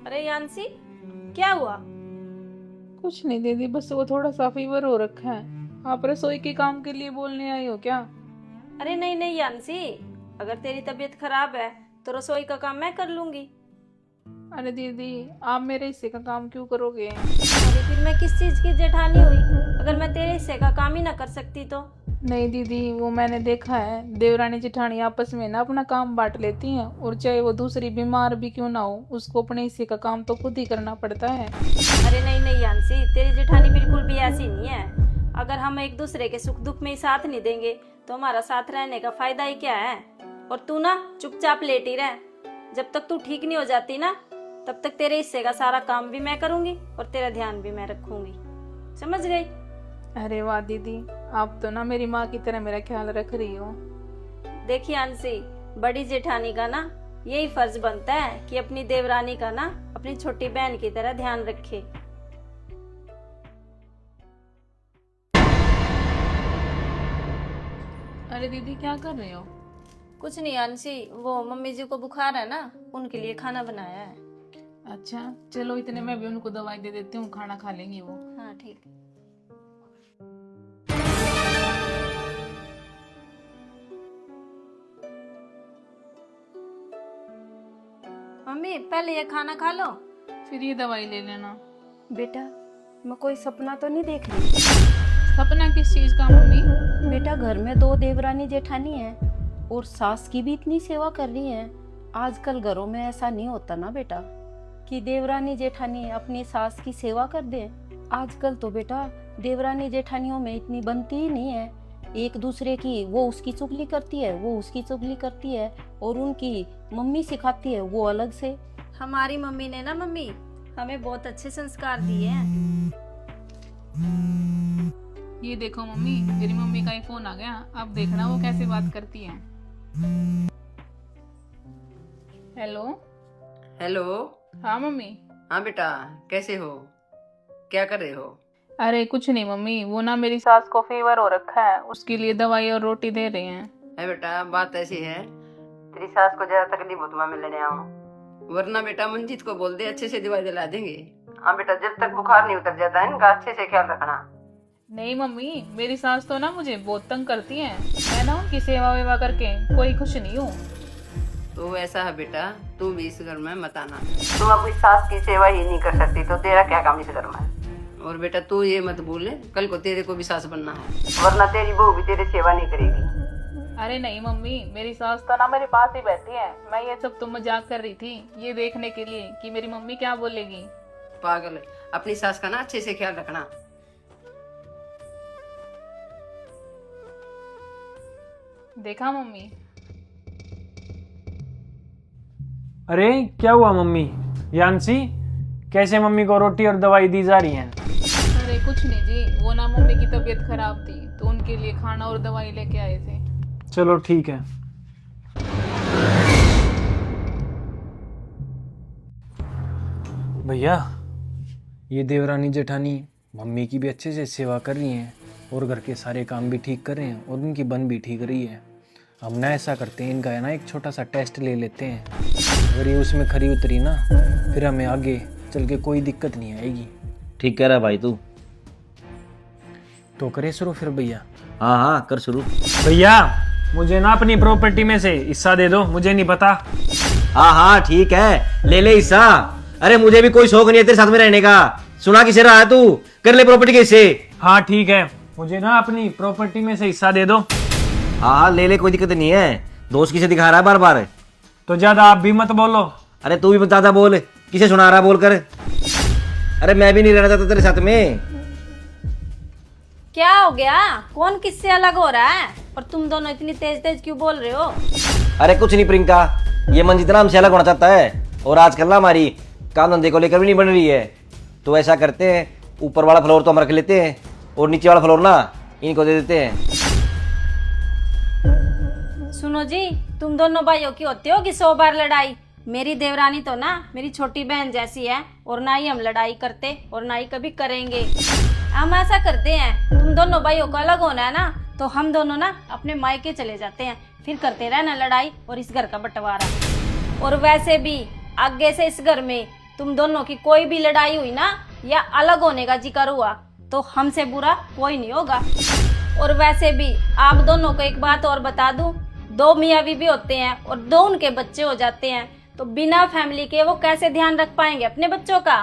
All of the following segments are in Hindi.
अरे यान्सी, क्या हुआ? कुछ नहीं दीदी, बस वो थोड़ा सा फीवर हो रखा है। आप रसोई के काम के लिए बोलने आई हो क्या? अरे नहीं नहीं यान्सी, अगर तेरी तबीयत खराब है तो रसोई का काम मैं कर लूंगी। अरे दीदी, आप मेरे हिस्से का काम क्यों करोगे? अरे फिर मैं किस चीज की जेठानी हुई अगर मैं तेरे हिस्से का काम ही ना कर सकती तो? नहीं दीदी, वो मैंने देखा है, देवरानी जेठानी आपस में ना अपना काम बांट लेती हैं, और चाहे वो दूसरी बीमार भी क्यों ना हो, उसको अपने हिस्से का काम तो खुद ही करना पड़ता है। अरे नहीं नहीं यान्सी, तेरी जेठानी बिल्कुल भी ऐसी नहीं है। अगर हम एक दूसरे के सुख दुख में ही साथ नहीं देंगे तो हमारा साथ रहने का फायदा ही क्या है? और तू ना चुपचाप लेटी रह। जब तक तू ठीक नहीं हो जाती ना, तब तक तेरे हिस्से का सारा काम भी मैं करूंगी और तेरा ध्यान भी मैं रखूंगी। समझ गई? अरे वाह दीदी, आप तो ना मेरी माँ की तरह मेरा ख्याल रख रही हो। देखिए अंशी, बड़ी जेठानी का ना यही फर्ज बनता है कि अपनी देवरानी का ना अपनी छोटी बहन की तरह ध्यान रखे। अरे दीदी, क्या कर रहे हो? कुछ नहीं अंशी, वो मम्मी जी को बुखार है ना, उनके लिए खाना बनाया है। अच्छा चलो, इतने में भी उनको दवाई दे देती हूँ, खाना खा लेंगी वो। हाँ ठीक है। मम्मी पहले ये खाना खा लो। फिर ये दवाई ले लेना। बेटा, मैं कोई सपना तो नहीं देख रही? सपना किस चीज का मम्मी? बेटा, घर में दो देवरानी जेठानी है और सास की भी इतनी सेवा कर रही है। आजकल घरों में ऐसा नहीं होता ना बेटा कि देवरानी जेठानी अपनी सास की सेवा कर दे। आजकल तो बेटा देवरानी जेठानियों में इतनी बनती ही नहीं है। एक दूसरे की, वो उसकी चुगली करती है, वो उसकी चुगली करती है, और उनकी मम्मी सिखाती है वो अलग से। हमारी मम्मी ने ना मम्मी हमें बहुत अच्छे संस्कार दिए हैं। ये देखो मम्मी, मेरी मम्मी का ही फोन आ गया, अब देखना वो कैसे बात करती है। हेलो। हेलो। हाँ मम्मी। हाँ बेटा, कैसे हो? क्या कर रहे हो? अरे कुछ नहीं मम्मी, वो ना मेरी सास को फीवर हो रखा है, उसके लिए दवाई और रोटी दे रहे हैं। है बेटा, बात ऐसी है, तेरी सास को ज्यादा तकलीफ हो तो मैं मिलने आओ, वरना बेटा मंजीत को बोल दे, अच्छे से दवाई दिला देंगे। हाँ बेटा, जब तक बुखार नहीं उतर जाता है इनका अच्छे से ख्याल रखना। नहीं मम्मी, मेरी सास तो ना मुझे बहुत तंग करती है, मैं ना उनकी सेवा वेवा करके कोई खुश नहीं हूँ। तो ऐसा है बेटा, तू भी इस घर में मत आना। तू अपनी सास की सेवा ही नहीं कर सकती तो तेरा क्या काम इस घर में? और बेटा तू ये मत भूल, कल को तेरे को भी सास बनना है, वरना तेरी बहू भी तेरी सेवा नहीं करेगी। अरे नहीं मम्मी, मेरी सास तो ना मेरे पास ही बैठी है, मैं ये सब तो मजाक कर रही थी, ये देखने के लिए कि मेरी मम्मी क्या बोलेगी। पागल, अपनी सास का ना अच्छे से ख्याल रखना। देखा मम्मी? अरे क्या हुआ मम्मी? यान्सी, कैसे मम्मी को रोटी और दवाई दी जा रही हैं? अरे कुछ नहीं जी, वो ना मम्मी की तबीयत खराब थी तो उनके लिए खाना और दवाई लेके आए थे। चलो ठीक है। भैया, ये देवरानी जेठानी मम्मी की भी अच्छे से सेवा कर रही हैं और घर के सारे काम भी ठीक कर रहे हैं और उनकी बन भी ठीक रही है। हम ना ऐसा करते हैं, इनका है ना एक छोटा सा टेस्ट ले लेते हैं, अगर ये उसमें खरी उतरी ना, फिर हमें आगे चल के कोई दिक्कत नहीं आएगी। ठीक कह रहा भाई तू। तो करे शुरू फिर भैया? हाँ हाँ कर शुरू। भैया, मुझे ना अपनी प्रॉपर्टी में से हिस्सा दे दो, मुझे नहीं पता। हाँ हाँ ठीक है, ले ले हिस्सा। अरे मुझे भी कोई शौक नहीं है तेरे साथ में रहने का, सुना किसे रहा है तू, कर ले प्रॉपर्टी के हिस्से। हाँ ठीक है, मुझे ना अपनी प्रॉपर्टी में से हिस्सा दे दो। हाँ हाँ ले ले, कोई दिक्कत नहीं है। दोस्त किसे दिखा रहा है बार बार? तो ज्यादा आप भी मत बोलो। अरे तू भी ज्यादा बोल, किसे सुना रहा बोल कर। अरे मैं भी नहीं रहना चाहता तेरे साथ में। क्या हो गया? कौन किससे अलग हो रहा है? और तुम दोनों इतनी तेज तेज क्यों बोल रहे हो? अरे कुछ नहीं प्रियंका, ये मन जितना हमसे अलग होना चाहता है, और आजकल ना हमारी काम धंधे को लेकर भी नहीं बन रही है। तो ऐसा करते हैं, ऊपर वाला फ्लोर तो हम रख लेते हैं और नीचे वाला फ्लोर ना इनको दे देते हैं। सुनो जी, तुम दोनों भाइयों की होती होगी 100 बार लड़ाई। मेरी देवरानी तो ना मेरी छोटी बहन जैसी है, और ना ही हम लड़ाई करते और ना ही कभी करेंगे। हम ऐसा करते हैं, तुम दोनों भाइयों को अलग होना है ना, तो हम दोनों ना अपने मायके चले जाते हैं, फिर करते रहना लड़ाई और इस घर का बंटवारा। और वैसे भी आगे से इस घर में तुम दोनों की कोई भी लड़ाई हुई ना या अलग होने का जिक्र हुआ तो हमसे बुरा कोई नहीं होगा। और वैसे भी आप दोनों को एक बात और बता दूं, 2 मियाँ बीवी होते हैं और 2 उनके बच्चे हो जाते हैं, तो बिना फैमिली के वो कैसे ध्यान रख पाएंगे अपने बच्चों का।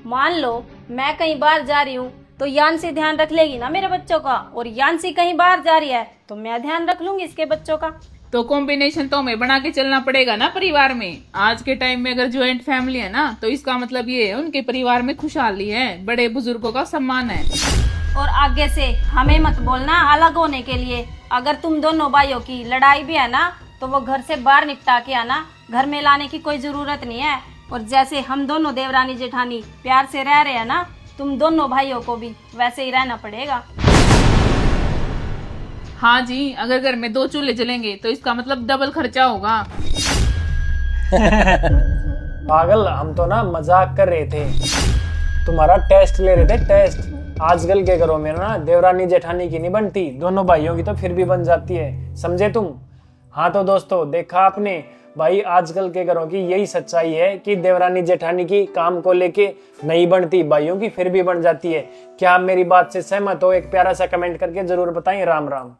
मान लो मैं कहीं बाहर जा रही हूँ तो यान्सी ध्यान रख लेगी ना मेरे बच्चों का, और यान्सी कहीं बाहर जा रही है तो मैं ध्यान रख लूंगी इसके बच्चों का। तो कॉम्बिनेशन तो हमें बना के चलना पड़ेगा ना परिवार में। आज के टाइम में अगर ज्वाइंट फैमिली है ना तो इसका मतलब ये है उनके परिवार में खुशहाली है, बड़े बुजुर्गों का सम्मान है। और आगे से हमें मत बोलना अलग होने के लिए। अगर तुम दोनों भाइयों की लड़ाई भी है ना तो वो घर से बाहर निपटा के आना, घर में लाने की कोई जरूरत नहीं है। और जैसे हम दोनों देवरानी जेठानी प्यार से रह रहे हैं ना, तुम दोनों भाइयों को भी वैसे ही रहना पड़ेगा। हाँ जी, अगर घर में 2 चूल्हे जलेंगे तो इसका मतलब डबल खर्चा होगा। पागल, हम तो ना मजाक कर रहे थे, तुम्हारा टेस्ट ले रहे थे, टेस्ट। आजकल के घरों में ना देवरानी जेठानी की नहीं बनती, दोनों भाइयों की तो फिर भी बन जाती है, समझे तुम। हाँ तो दोस्तों, देखा आपने भाई, आजकल के घरों की यही सच्चाई है कि देवरानी जेठानी की काम को लेके नहीं बनती, भाइयों की फिर भी बन जाती है। क्या आप मेरी बात से सहमत हो? एक प्यारा सा कमेंट करके जरूर बताएं। राम राम।